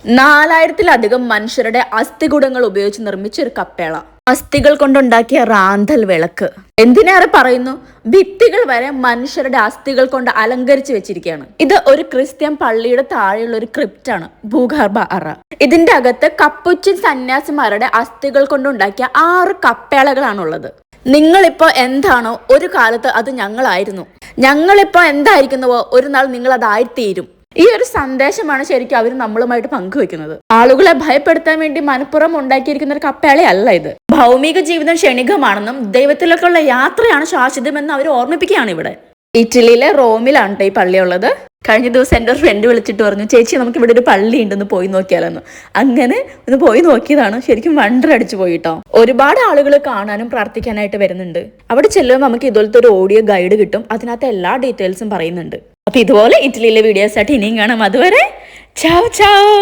4000-ലധികം മനുഷ്യരുടെ അസ്ഥികൂടങ്ങൾ ഉപയോഗിച്ച് നിർമ്മിച്ച ഒരു കപ്പേള. അസ്ഥികൾ കൊണ്ടുണ്ടാക്കിയ റാന്തൽ വിളക്ക്. എന്തിനേറെ പറയുന്നു, ഭിത്തികൾ വരെ മനുഷ്യരുടെ അസ്ഥികൾ കൊണ്ട് അലങ്കരിച്ചു വെച്ചിരിക്കുകയാണ്. ഇത് ഒരു ക്രിസ്ത്യൻ പള്ളിയുടെ താഴെയുള്ള ഒരു ക്രിപ്റ്റാണ്, ഭൂഗർഭ അറ. ഇതിന്റെ അകത്ത് കപ്പുച്ചിൻ സന്യാസിമാരുടെ അസ്ഥികൾ കൊണ്ടുണ്ടാക്കിയ 6 കപ്പേളകളാണുള്ളത്. നിങ്ങളിപ്പോ എന്താണോ ഒരു കാലത്ത് അത് ഞങ്ങളായിരുന്നു, ഞങ്ങളിപ്പോ എന്തായിരിക്കുന്നുവോ ഒരു നാൾ നിങ്ങൾ അതായിത്തീരും. ഈ ഒരു സന്ദേശമാണ് ശരിക്കും അവർ നമ്മളുമായിട്ട് പങ്കുവെക്കുന്നത്. ആളുകളെ ഭയപ്പെടുത്താൻ വേണ്ടി മനഃപൂർവ്വം ഉണ്ടാക്കിയിരിക്കുന്ന ഒരു കപ്പേളയല്ല ഇത്. ഭൗമിക ജീവിതം ക്ഷണികമാണെന്നും ദൈവത്തിലേക്കുള്ള യാത്രയാണ് ശാശ്വതമെന്ന് അവർ ഓർമ്മിപ്പിക്കുകയാണ് ഇവിടെ. ഇറ്റലിയിലെ റോമിലാണ് ഈ പള്ളിയുള്ളത്. കഴിഞ്ഞ ദിവസം എൻ്റെ ഒരു ഫ്രണ്ട് വിളിച്ചിട്ട് പറഞ്ഞു, ചേച്ചി നമുക്ക് ഇവിടെ ഒരു പള്ളി ഉണ്ടെന്ന് പോയി നോക്കിയാലെന്ന്. അങ്ങനെ ഒന്ന് പോയി നോക്കിയതാണ്. ശരിക്കും വണ്ടർ അടിച്ചു പോയിട്ടോ. ഒരുപാട് ആളുകൾ കാണാനും പ്രാർത്ഥിക്കാനായിട്ട് വരുന്നുണ്ട്. അവിടെ ചെല്ലുമ്പോൾ നമുക്ക് ഇതുപോലത്തെ ഒരു ഓഡിയോ ഗൈഡ് കിട്ടും. അതിനകത്ത് എല്ലാ ഡീറ്റെയിൽസും പറയുന്നുണ്ട്. അപ്പൊ ഇതുപോലെ ഇറ്റലിയിലെ വീഡിയോസ് ആയിട്ട് ഇനിയും കാണാം. അതുവരെ ചാവ് ചാവ്.